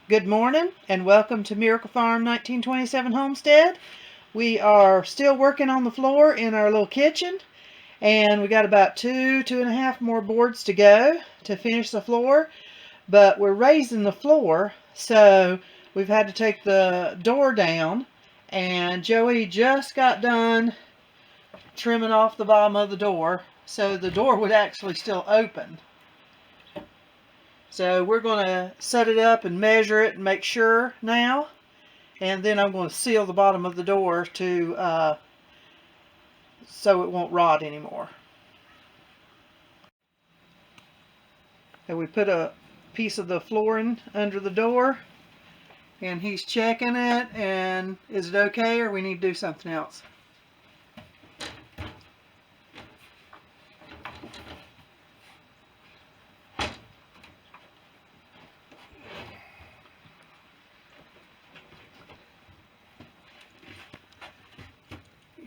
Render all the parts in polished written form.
Good morning and welcome to Miracle Farm 1927 Homestead. We are still working on the floor in our little kitchen, and we got about two and a half more boards to go to finish the floor, but we're raising the floor, so we've had to take the door down, and Joey just got done trimming off the bottom of the door so the door would actually still open. So we're going to set it up and measure it and make sure now. And then I'm going to seal the bottom of the door to so it won't rot anymore. And we put a piece of the flooring under the door. And he's checking it. And is it okay or we need to do something else?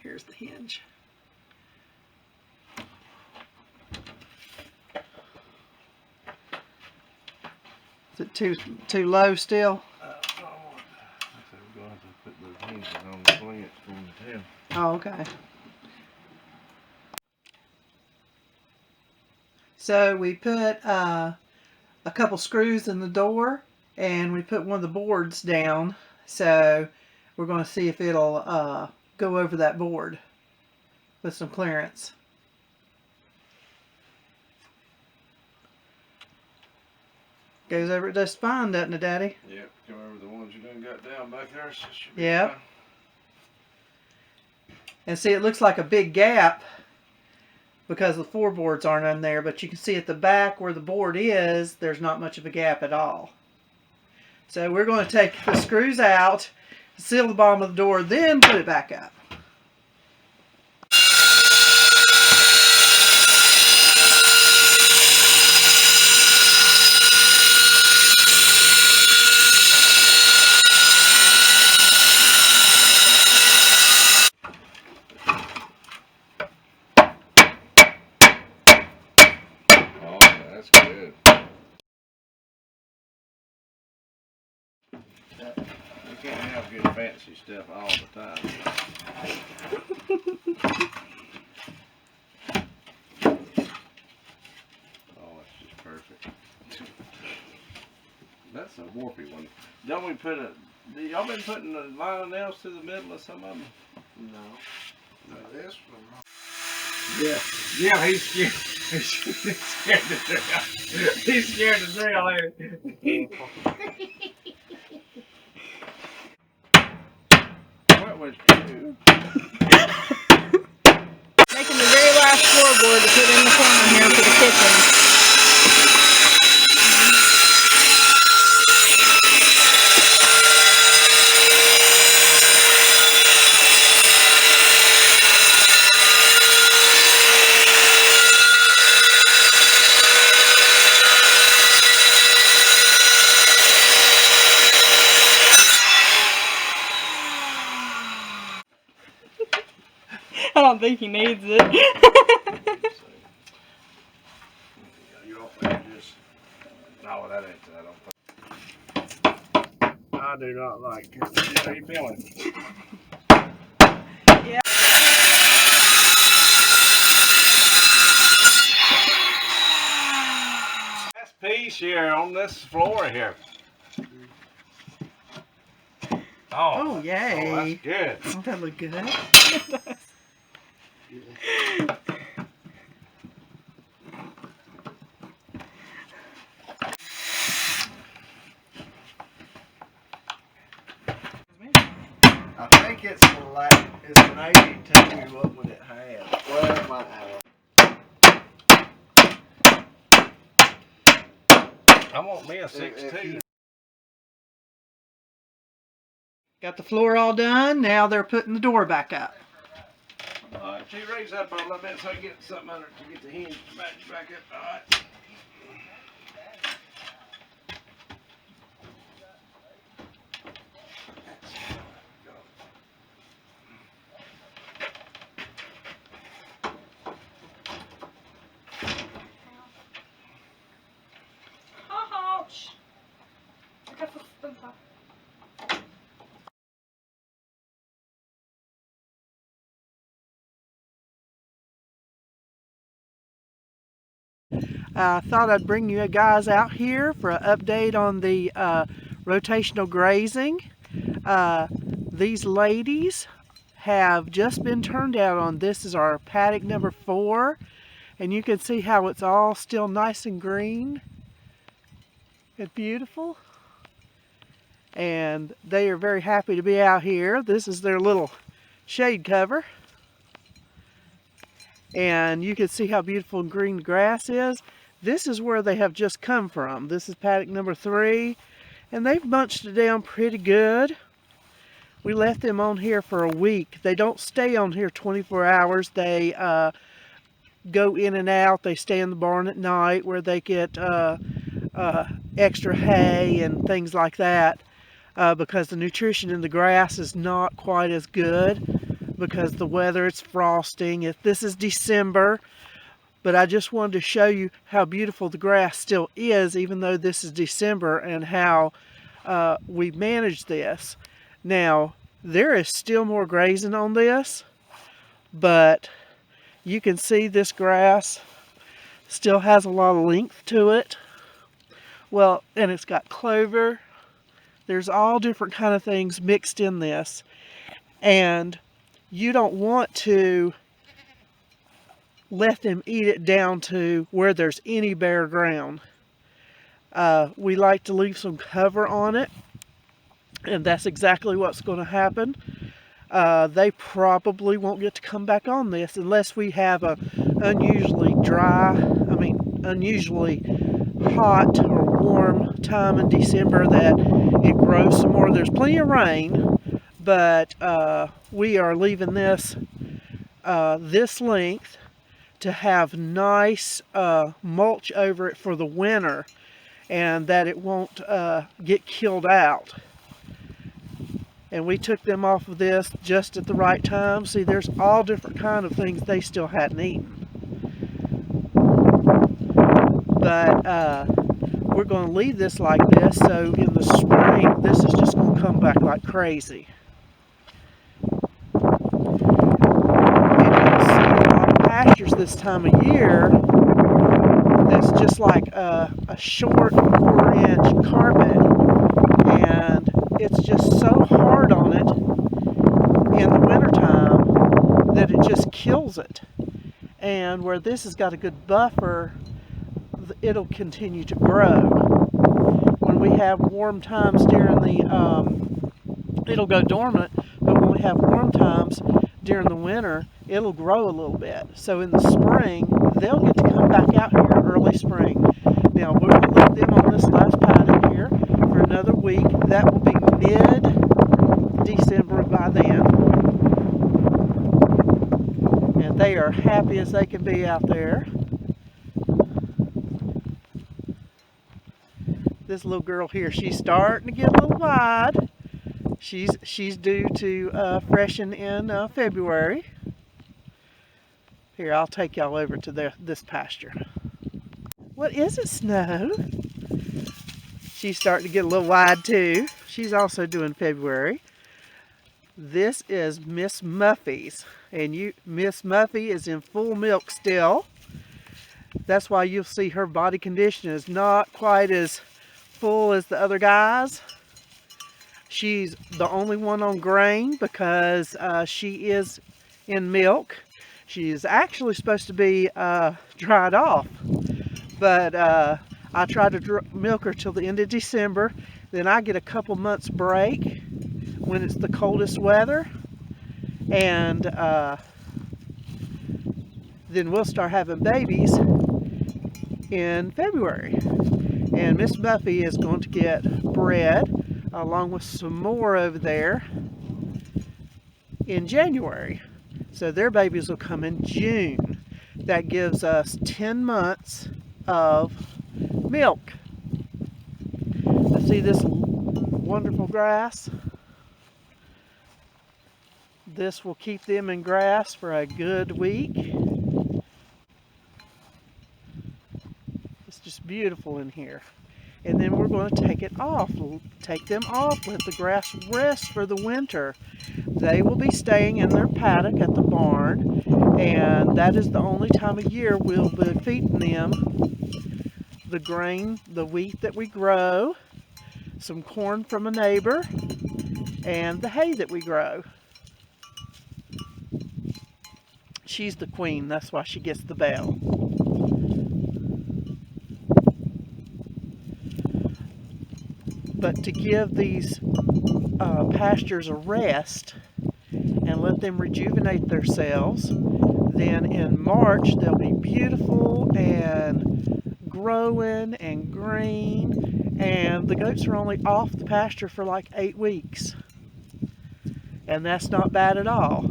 Here's the hinge. Is it too low still? We're going to put those hinges on the slants for them to tell. Oh, okay. So we put a couple screws in the door, and we put one of the boards down. So we're going to see if it'll go over that board with some clearance. Goes over it just fine, doesn't it, Daddy? Yep, come over the ones you done got down back there. So should be yep. fine. And see, it looks like a big gap because the floorboards aren't in there, but you can see at the back where the board is, there's not much of a gap at all. So we're going to take the screws out, seal the bottom of the door, then put it back up. Oh, that's good. You can't have good fancy stuff all the time. Oh, that's just perfect. That's a warpy one. Don't we put y'all been putting the line nails to the middle of some of them? No. This one. Yeah, he's scared. He's scared to drill. He's scared to drill, ain't he? What was you? Making the very last floorboard to put in the corner here for the kitchen. I don't think he needs it. No, that ain't that. I do not like it. How you feeling? Yeah. Last piece here on this floor here. Oh, yay. Oh, that's good. Don't that look good? I think it's an 82. What would it have? Well, it might have. I want me a 6'2". Got the floor all done. Now they're putting the door back up. Alright, she raise that bar a little bit so I can get something under it to get the hinge back up. Alright. Ouch! I got the I thought I'd bring you guys out here for an update on the rotational grazing. These ladies have just been turned out on. This is our paddock number 4, and you can see how it's all still nice and green and beautiful. And they are very happy to be out here. This is their little shade cover. And you can see how beautiful and green the grass is. This is where they have just come from. This is paddock number 3, and they've bunched it down pretty good. We left them on here for a week. They don't stay on here 24 hours. They go in and out. They stay in the barn at night where they get extra hay and things like that, because the nutrition in the grass is not quite as good because the weather, it's frosting. This is December, but I just wanted to show you how beautiful the grass still is even though this is December, and how we manage this. Now, there is still more grazing on this, but you can see this grass still has a lot of length to it. Well, and it's got clover. There's all different kind of things mixed in this, and you don't want to let them eat it down to where there's any bare ground. We like to leave some cover on it, and that's exactly what's going to happen. They probably won't get to come back on this unless we have a unusually hot or warm time in December that it grows some more. There's plenty of rain, but we are leaving this this length to have nice mulch over it for the winter, and that it won't get killed out. And we took them off of this just at the right time. See, there's all different kind of things they still hadn't eaten. But we're going to leave this like this, so in the spring this is just going to come back like crazy. And you'll see a lot of pastures this time of year that's just like a short 4-inch carpet, and it's just so hard on it in the wintertime that it just kills it. And where this has got a good buffer, it'll continue to grow. When we have warm times during the, it'll go dormant, but when we have warm times during the winter, it'll grow a little bit. So in the spring, they'll get to come back out here early spring. Now, we're going to leave them on this last paddock here for another week. That will be mid-December by then. And they are happy as they can be out there. This little girl here, she's starting to get a little wide. She's due to freshen in February. Here, I'll take y'all over to this pasture. What is it, Snow? She's starting to get a little wide too. She's also doing February. This is Miss Muffy's, and Miss Muffy is in full milk still. That's why you'll see her body condition is not quite as full as the other guys. She's the only one on grain because she is in milk. She is actually supposed to be dried off, but I try to milk her till the end of December. Then I get a couple months break when it's the coldest weather, and then we'll start having babies in February. And Miss Muffy is going to get bred along with some more over there in January. So their babies will come in June. That gives us 10 months of milk. Let's see this wonderful grass. This will keep them in grass for a good week. It's just beautiful in here. And then we're going to take it off. We'll take them off, let the grass rest for the winter. They will be staying in their paddock at the barn, and that is the only time of year we'll be feeding them the grain, the wheat that we grow, some corn from a neighbor, and the hay that we grow. She's the queen, that's why she gets the bell. But to give these pastures a rest and let them rejuvenate themselves, then in March they'll be beautiful and growing and green, and the goats are only off the pasture for like 8 weeks. And that's not bad at all.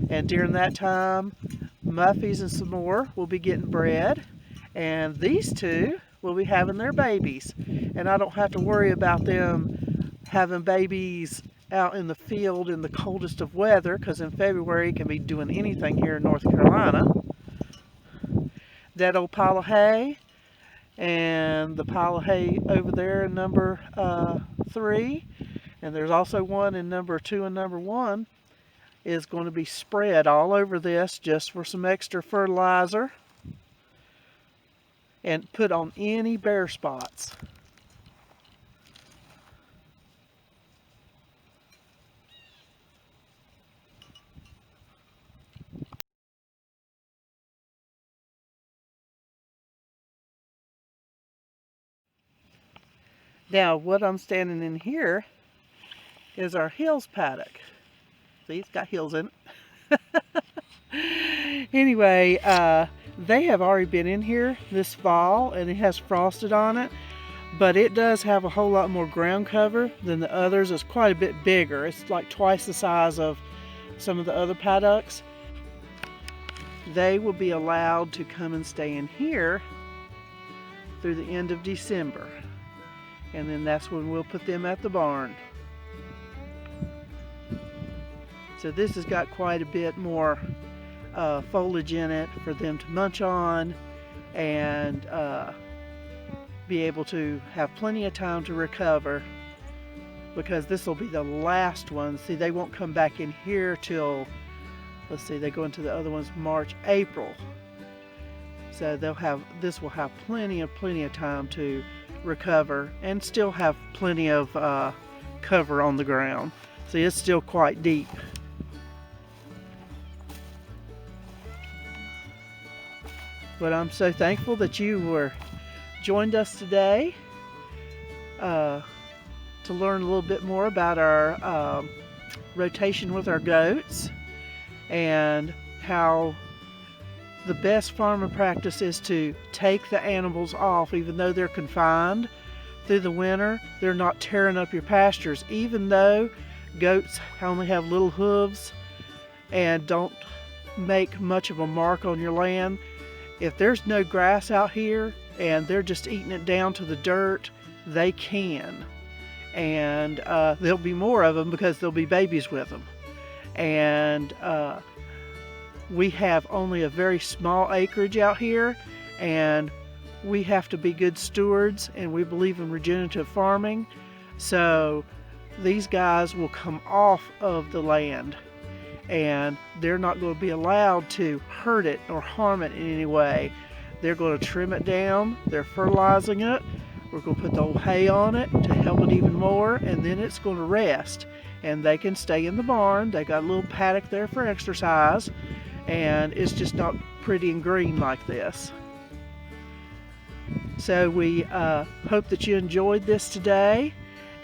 And during that time, Muffies and some more will be getting bred, and these two will be having their babies. And I don't have to worry about them having babies out in the field in the coldest of weather, because in February it can be doing anything here in North Carolina. That old pile of hay and the pile of hay over there in number 3, and there's also one in number 2 and number 1, is going to be spread all over this just for some extra fertilizer and put on any bare spots. Now what I'm standing in here is our hills paddock. See, it's got hills in it. Anyway, they have already been in here this fall and it has frosted on it, but it does have a whole lot more ground cover than the others. It's quite a bit bigger. It's like twice the size of some of the other paddocks. They will be allowed to come and stay in here through the end of December, and then that's when we'll put them at the barn. So this has got quite a bit more foliage in it for them to munch on and be able to have plenty of time to recover, because this will be the last one. See, they won't come back in here till, let's see, they go into the other ones March, April. So this will have plenty of time to recover and still have plenty of cover on the ground. See, it's still quite deep. But I'm so thankful that you joined us today to learn a little bit more about our rotation with our goats, and how the best farming practice is to take the animals off. Even though they're confined through the winter, they're not tearing up your pastures. Even though goats only have little hooves and don't make much of a mark on your land, if there's no grass out here and they're just eating it down to the dirt, they can. And there'll be more of them because there'll be babies with them. And we have only a very small acreage out here, and we have to be good stewards, and we believe in regenerative farming. So these guys will come off of the land, and they're not going to be allowed to hurt it or harm it in any way. They're going to trim it down, they're fertilizing it, we're going to put the old hay on it to help it even more, and then it's going to rest. And they can stay in the barn. They got a little paddock there for exercise, and it's just not pretty and green like this. So we hope that you enjoyed this today,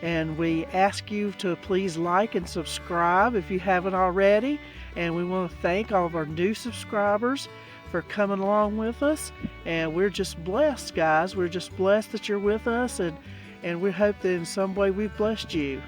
and we ask you to please like and subscribe if you haven't already. And we want to thank all of our new subscribers for coming along with us, and we're just blessed, guys. We're just blessed that you're with us, and we hope that in some way we've blessed you.